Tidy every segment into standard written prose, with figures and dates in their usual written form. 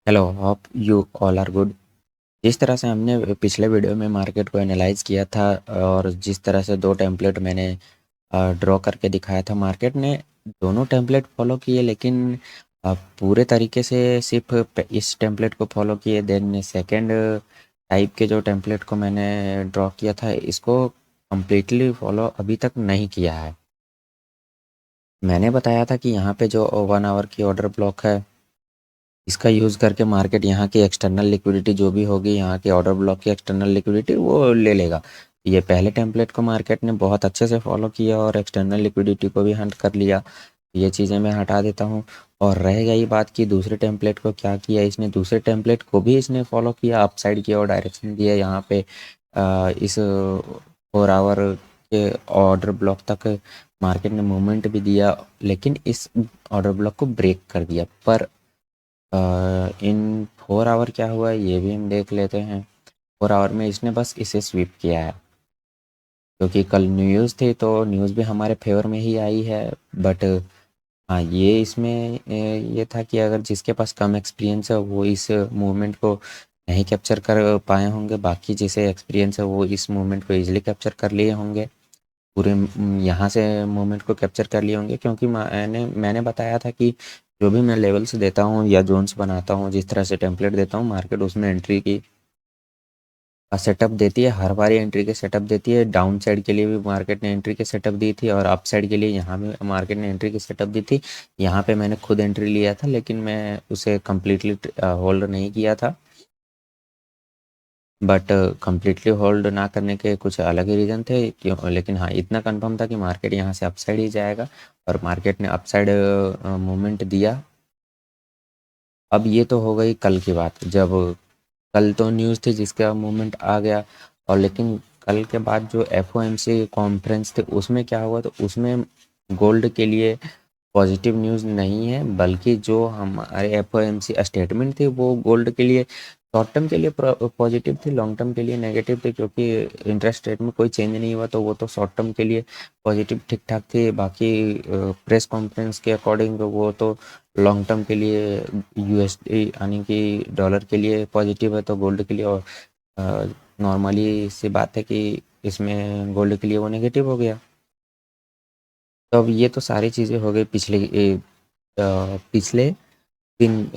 Hello, hope you all are good. जिस तरह से हमने पिछले वीडियो में मार्केट को एनालाइज किया था और जिस तरह से दो टेम्पलेट मैंने ड्रॉ करके दिखाया था, मार्केट ने दोनों टेम्पलेट फॉलो किए, लेकिन पूरे तरीके से सिर्फ इस टेम्पलेट को फॉलो किए। देन सेकंड टाइप के जो टेम्पलेट को मैंने ड्रॉ किया था, इसको कम्प्लीटली फॉलो अभी तक नहीं किया है। मैंने बताया था कि यहाँ पे जो 1 आवर की ऑर्डर ब्लॉक है, इसका यूज़ करके मार्केट यहाँ की एक्सटर्नल लिक्विडिटी जो भी होगी, यहाँ के ऑर्डर ब्लॉक की एक्सटर्नल लिक्विडिटी वो ले लेगा। ये पहले टेम्पलेट को मार्केट ने बहुत अच्छे से फॉलो किया और एक्सटर्नल लिक्विडिटी को भी हंट कर लिया। ये चीज़ें मैं हटा देता हूँ। और रह गई बात कि दूसरे टेम्पलेट को क्या किया इसने, दूसरे टेम्पलेट को भी इसने फॉलो किया, अपसाइड की ओर डायरेक्शन दिया। यहाँ पे इस 4 आवर के ऑर्डर ब्लॉक तक मार्केट ने मूवमेंट भी दिया, लेकिन इस ऑर्डर ब्लॉक को ब्रेक कर दिया। पर इन 4 आवर क्या हुआ ये भी हम देख लेते हैं। 4 आवर में इसने बस इसे स्वीप किया है, क्योंकि कल न्यूज़ थी तो न्यूज़ भी हमारे फेवर में ही आई है। बट हाँ, ये इसमें ये था कि अगर जिसके पास कम एक्सपीरियंस है वो इस मूवमेंट को नहीं कैप्चर कर पाए होंगे, बाकी जिसे एक्सपीरियंस है वो इस मूवमेंट को ईजिली कैप्चर कर लिए होंगे, पूरे यहाँ से मूवमेंट को कैप्चर कर लिए होंगे। क्योंकि मैंने बताया था कि जो भी मैं लेवल्स देता हूँ या जोन्स बनाता हूँ, जिस तरह से टेम्पलेट देता हूँ, मार्केट उसमें एंट्री की सेटअप देती है। हर बारी एंट्री के सेटअप देती है। डाउन साइड के लिए भी मार्केट ने एंट्री के सेटअप दी थी और अप साइड के लिए यहाँ भी मार्केट ने एंट्री की सेटअप दी थी। यहाँ पे मैंने खुद एंट्री लिया था, लेकिन मैं उसे कम्प्लीटली होल्ड नहीं किया था। बट कम्प्लीटली होल्ड ना करने के कुछ अलग ही रीज़न थे क्यों, लेकिन हाँ, इतना कंफर्म था कि मार्केट यहाँ से अपसाइड ही जाएगा और मार्केट ने अपसाइड मूवमेंट दिया। अब ये तो हो गई कल की बात, जब कल तो न्यूज़ थी जिसका मूवमेंट आ गया। और लेकिन कल के बाद जो एफओएमसी कॉन्फ्रेंस थे उसमें क्या हुआ, तो उसमें गोल्ड के लिए पॉजिटिव न्यूज़ नहीं है, बल्कि जो हमारे एफओएमसी स्टेटमेंट थी वो गोल्ड के लिए शॉर्ट टर्म के लिए पॉजिटिव थी, लॉन्ग टर्म के लिए नेगेटिव थी। क्योंकि इंटरेस्ट रेट में कोई चेंज नहीं हुआ तो वो तो शॉर्ट टर्म के लिए पॉजिटिव ठीक ठाक थी। बाकी प्रेस कॉन्फ्रेंस के अकॉर्डिंग वो तो लॉन्ग टर्म के लिए यूएसडी यानी कि डॉलर के लिए पॉजिटिव है, तो गोल्ड के लिए और नॉर्मली सी बात है कि इसमें गोल्ड के लिए वो नेगेटिव हो गया। तो अब ये तो सारी चीज़ें हो गई पिछले दिन,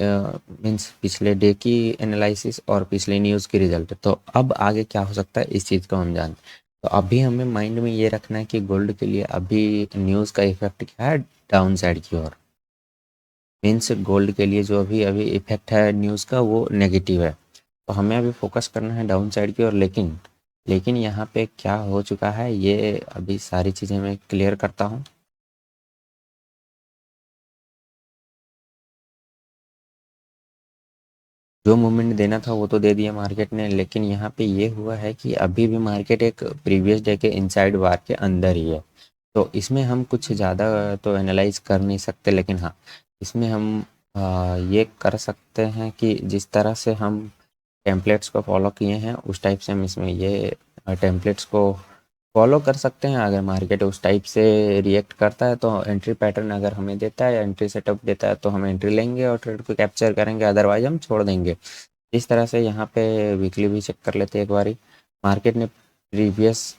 मीन्स पिछले डे की एनालिसिस और पिछले न्यूज़ की रिजल्ट। तो अब आगे क्या हो सकता है इस चीज़ को हम जानते हैं। तो अभी हमें माइंड में ये रखना है कि गोल्ड के लिए अभी न्यूज़ का इफेक्ट क्या है, डाउन साइड की ओर। मीन्स गोल्ड के लिए जो अभी अभी इफेक्ट है न्यूज़ का वो नेगेटिव है, तो हमें अभी फोकस करना है डाउन साइड की ओर। लेकिन यहाँ पे क्या हो चुका है ये अभी सारी चीज़ें मैं क्लियर करता हूँ। जो मूवमेंट देना था वो तो दे दिया मार्केट ने, लेकिन यहाँ पे ये हुआ है कि अभी भी मार्केट एक प्रीवियस डे के इनसाइड बार के अंदर ही है। तो इसमें हम कुछ ज़्यादा तो एनालाइज कर नहीं सकते, लेकिन हाँ, इसमें हम ये कर सकते हैं कि जिस तरह से हम टेम्पलेट्स को फॉलो किए हैं उस टाइप से हम इसमें ये टेम्पलेट्स को फॉलो कर सकते हैं। अगर मार्केट उस टाइप से रिएक्ट करता है तो एंट्री पैटर्न अगर हमें देता है, एंट्री सेटअप देता है, तो हम एंट्री लेंगे और ट्रेड को कैप्चर करेंगे, अदरवाइज हम छोड़ देंगे। इस तरह से यहाँ पे वीकली भी चेक कर लेते हैं एक बारी। मार्केट ने प्रीवियस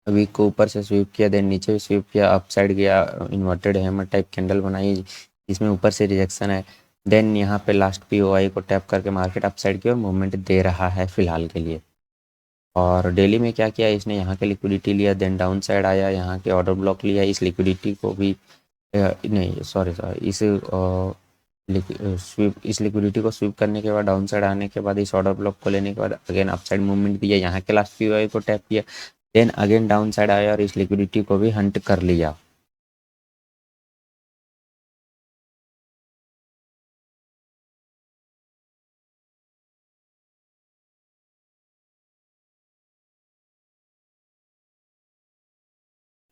वीक को ऊपर से स्वीप किया, देन नीचे भी स्वीप किया, अप साइड गया, इन्वर्टेड हैमर टाइप कैंडल बनाई जिसमें ऊपर से रिजेक्शन है। देन यहाँ पे लास्ट पीओआई को टैप करके मार्केट अप साइड की ओर मूवमेंट दे रहा है फिलहाल के लिए। और डेली में क्या किया इसने, यहाँ के लिक्विडिटी लिया, देन डाउन साइड आया, यहाँ के ऑर्डर ब्लॉक लिया, इस लिक्विडिटी को भी नहीं, सॉरी सॉरी, इस लिक्विडिटी को स्वीप करने के बाद डाउन साइड आने के बाद इस ऑर्डर ब्लॉक को लेने के बाद अगेन अप साइड मूवमेंट दिया, यहाँ के लास्ट पीओआई को टैप किया, देन अगेन डाउन साइड आया और इस लिक्विडिटी को भी हंट कर लिया।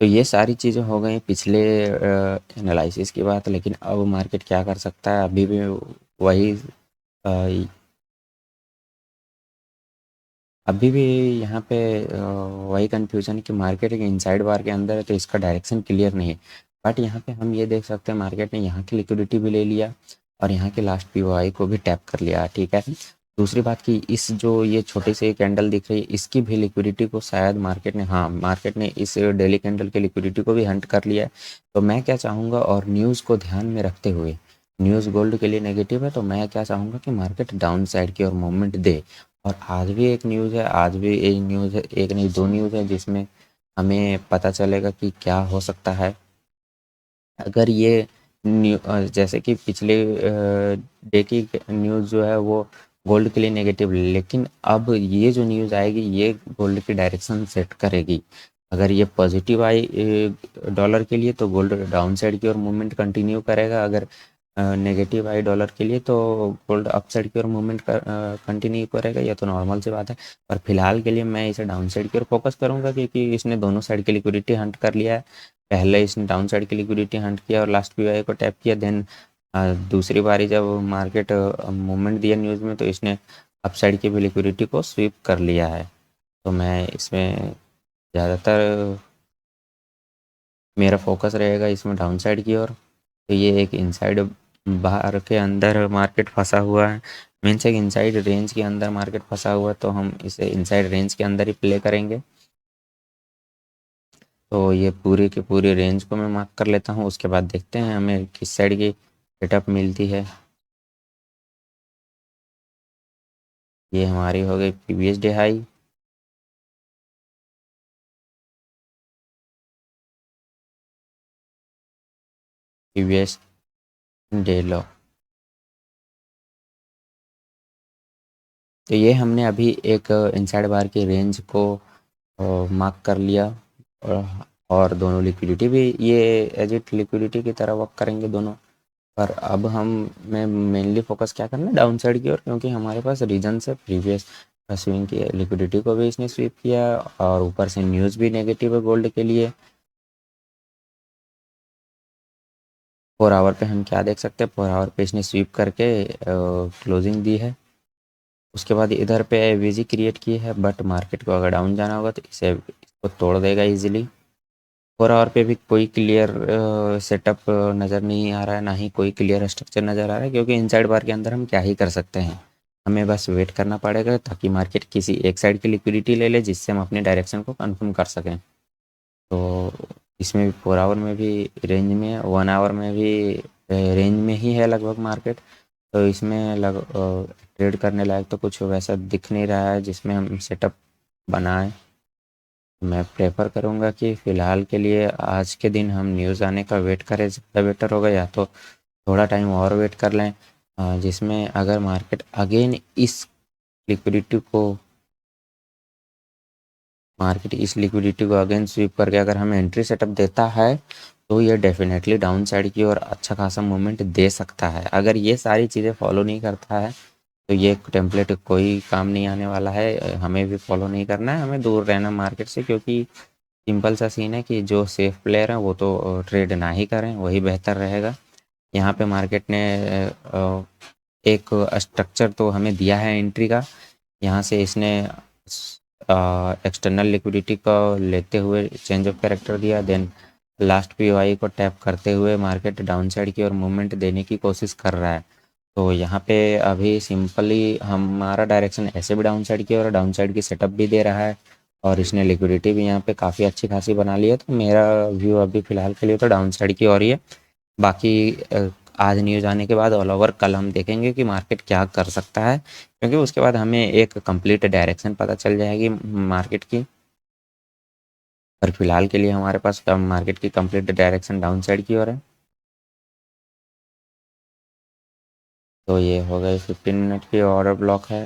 तो ये सारी चीज़ें हो गई पिछले एनालिसिस की बात, लेकिन अब मार्केट क्या कर सकता है, अभी भी वही अभी भी यहाँ पे वही कन्फ्यूजन कि मार्केट एक इनसाइड बार के अंदर है तो इसका डायरेक्शन क्लियर नहीं है। बट यहाँ पे हम ये देख सकते हैं मार्केट ने यहाँ की लिक्विडिटी भी ले लिया और यहाँ के लास्ट पीओआई को भी टैप कर लिया, ठीक है। दूसरी बात कि इस जो ये छोटी सी कैंडल दिख रही है, इसकी भी लिक्विडिटी को शायद मार्केट ने इस डेली कैंडल की लिक्विडिटी को भी हंट कर लिया है। तो मैं क्या चाहूँगा, और न्यूज़ को ध्यान में रखते हुए, न्यूज़ गोल्ड के लिए नेगेटिव है, तो मैं क्या चाहूँगा कि मार्केट डाउन साइड की ओर मूवमेंट दे। और आज भी एक न्यूज़ है, आज भी एक न्यूज़ है, एक नहीं दो न्यूज़ है, जिसमें हमें पता चलेगा कि क्या हो सकता है। अगर ये जैसे कि पिछले डे की न्यूज़ जो है वो गोल्ड के लिए नेगेटिव, लेकिन अब ये जो न्यूज़ आएगी ये गोल्ड की डायरेक्शन सेट करेगी। अगर ये पॉजिटिव आई डॉलर के लिए तो गोल्ड डाउन साइड की ओर मूवमेंट कंटिन्यू करेगा। अगर नेगेटिव आई डॉलर के लिए तो गोल्ड अप साइड की ओर मूवमेंट कंटिन्यू करेगा। ये तो नॉर्मल सी बात है। पर फिलहाल के लिए मैं इसे डाउन साइड की ओर फोकस करूंगा, क्योंकि इसने दोनों साइड की लिक्विडिटी हंट कर लिया है। पहले इसने डाउन साइड की लिक्विडिटी हंट किया और लास्ट पीओआई को टैप किया। देन दूसरी बारी जब मार्केट मूवमेंट दिया न्यूज़ में, तो इसने अप साइड की भी लिक्विडिटी को स्वीप कर लिया है। तो मैं इसमें ज़्यादातर मेरा फोकस रहेगा इसमें डाउन साइड की ओर। तो ये एक इनसाइड बाहर के अंदर मार्केट फंसा हुआ है, मीन्स एक इनसाइड रेंज के अंदर मार्केट फंसा हुआ है, तो हम इसे इनसाइड रेंज के अंदर ही प्ले करेंगे। तो ये पूरी की पूरी रेंज को मैं मार्क कर लेता हूँ, उसके बाद देखते हैं हमें किस साइड की सेटअप मिलती है। ये हमारी हो गई previous day high, previous day लो। तो ये हमने अभी एक इनसाइड बार की रेंज को मार्क कर लिया। और दोनों लिक्विडिटी भी ये एज इट लिक्विडिटी की तरह वर्क करेंगे दोनों। पर अब हम मैं मेनली फोकस क्या करना है डाउन साइड की ओर, क्योंकि हमारे पास रीजन से प्रीवियस स्विंग की लिक्विडिटी को भी इसने स्वीप किया, और ऊपर से न्यूज़ भी नेगेटिव है गोल्ड के लिए। 4 आवर पे हम क्या देख सकते हैं, 4 आवर पे इसने स्वीप करके क्लोजिंग दी है। उसके बाद इधर पे वीजी क्रिएट की है, बट मार्केट को अगर डाउन जाना होगा तो इसको तोड़ देगा इजीली। 4 आवर पे भी कोई क्लियर सेटअप नज़र नहीं आ रहा है, ना ही कोई क्लियर स्ट्रक्चर नज़र आ रहा है, क्योंकि इनसाइड बार के अंदर हम क्या ही कर सकते हैं। हमें बस वेट करना पड़ेगा ताकि मार्केट किसी एक साइड की लिक्विडिटी ले ले, जिससे हम अपने डायरेक्शन को कंफर्म कर सकें। तो इसमें भी 4 आवर में भी रेंज में है, 1 आवर में भी रेंज में ही है लगभग मार्केट। तो इसमें ट्रेड करने लायक तो कुछ वैसा दिख नहीं रहा है जिसमें हम सेटअप बनाएं। मैं प्रेफर करूँगा कि फ़िलहाल के लिए आज के दिन हम न्यूज़ आने का वेट करें, ज़्यादा बेटर होगा। या तो थोड़ा टाइम और वेट कर लें, जिसमें अगर मार्केट इस लिक्विडिटी को अगेन स्वीप करके अगर हमें एंट्री सेटअप देता है, तो ये डेफिनेटली डाउन साइड की ओर अच्छा खासा मूवमेंट दे सकता है। अगर ये सारी चीज़ें फॉलो नहीं करता है तो ये टेम्पलेट कोई काम नहीं आने वाला है। हमें भी फॉलो नहीं करना है, हमें दूर रहना मार्केट से, क्योंकि सिंपल सा सीन है कि जो सेफ प्लेयर हैं वो तो ट्रेड ना ही करें, वही बेहतर रहेगा। यहाँ पे मार्केट ने एक स्ट्रक्चर तो हमें दिया है एंट्री का। यहाँ से इसने एक्सटर्नल लिक्विडिटी को लेते हुए चेंज ऑफ कैरेक्टर दिया। देन लास्ट पीओआई को टैप करते हुए मार्केट डाउन साइड की ओर मूवमेंट देने की कोशिश कर रहा है। तो यहाँ पे अभी सिंपली हमारा डायरेक्शन ऐसे भी डाउन साइड की ओर, डाउन साइड की सेटअप भी दे रहा है, और इसने लिक्विडिटी भी यहाँ पे काफ़ी अच्छी खासी बना ली है। तो मेरा व्यू अभी फ़िलहाल के लिए तो डाउन साइड की ओर ही है। बाकी आज न्यूज़ आने के बाद ऑल ओवर कल हम देखेंगे कि मार्केट क्या कर सकता है, क्योंकि उसके बाद हमें एक कंप्लीट डायरेक्शन पता चल जाएगी मार्केट की। पर फिलहाल के लिए हमारे पास मार्केट की कंप्लीट डायरेक्शन डाउन साइड की ओर है। तो ये हो गए 15 मिनट की ऑर्डर ब्लॉक है।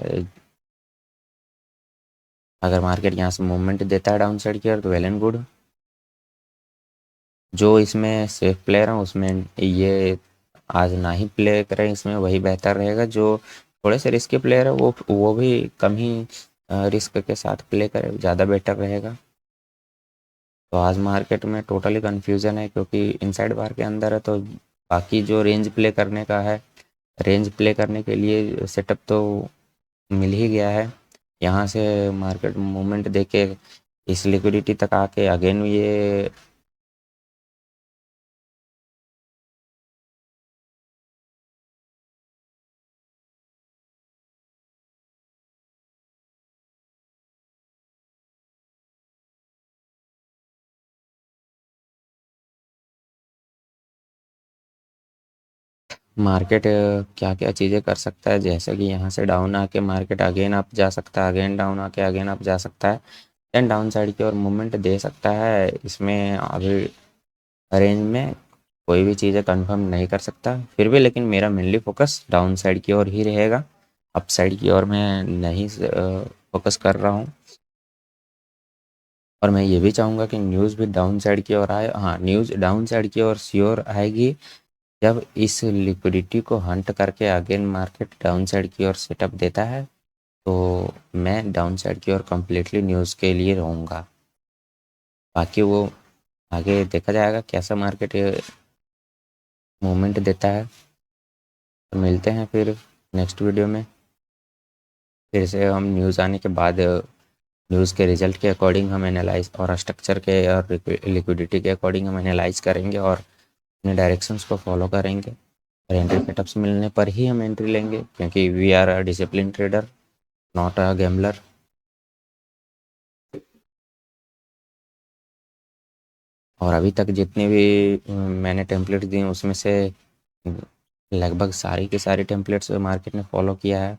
अगर मार्केट यहाँ से मूवमेंट देता है डाउन साइड की ओर तो वेल एंड गुड। जो इसमें सेफ प्लेयर हैं उसमें ये आज ना ही प्ले करें, इसमें वही बेहतर रहेगा। जो थोड़े से रिस्की प्लेयर है वो भी कम ही रिस्क के साथ प्ले करें, ज़्यादा बेटर रहेगा। तो आज मार्केट में टोटली कन्फ्यूज़न है, क्योंकि इनसाइड बार के अंदर है। तो बाकी जो रेंज प्ले करने का है, रेंज प्ले करने के लिए सेटअप तो मिल ही गया है। यहाँ से मार्केट मूवमेंट देके इस लिक्विडिटी तक आके अगेन ये मार्केट क्या-क्या चीज़ें कर सकता है, जैसे कि यहाँ से डाउन आके मार्केट अगेन अप जा सकता है, अगेन डाउन आके अगेन अप जा सकता है, देन डाउन साइड की ओर मूवमेंट दे सकता है। इसमें अभी रेंज में कोई भी चीज़ें कंफर्म नहीं कर सकता, फिर भी लेकिन मेरा मेनली फोकस डाउन साइड की ओर ही रहेगा, अप साइड की ओर मैं नहीं फोकस कर रहा हूँ। और मैं ये भी चाहूँगा कि न्यूज़ भी डाउन साइड की ओर आए। हाँ, न्यूज़ डाउन साइड की ओर श्योर आएगी जब इस लिक्विडिटी को हंट करके अगेन मार्केट डाउन साइड की ओर सेटअप देता है, तो मैं डाउन साइड की ओर कंप्लीटली न्यूज़ के लिए रहूँगा। बाकी वो आगे देखा जाएगा कैसा मार्केट मूवमेंट देता है। तो मिलते हैं फिर नेक्स्ट वीडियो में। फिर से हम न्यूज़ आने के बाद न्यूज़ के रिजल्ट के अकॉर्डिंग हम एनालाइज और स्ट्रक्चर के और लिक्विडिटी के अकॉर्डिंग हम एनालाइज करेंगे और अपने डायरेक्शंस को फॉलो करेंगे। और एंट्री सेटअप्स मिलने पर ही हम एंट्री लेंगे, क्योंकि we are a discipline trader, not a gambler. और अभी तक जितने भी मैंने टेम्पलेट दिए उसमें से लगभग सारी की सारी टेम्पलेट्स मार्केट ने फॉलो किया है।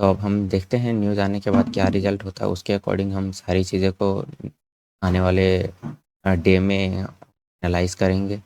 तो अब हम देखते हैं न्यूज़ आने के बाद क्या रिजल्ट होता है, उसके अकॉर्डिंग हम सारी चीज़ें को आने वाले डे में एनालाइज करेंगे।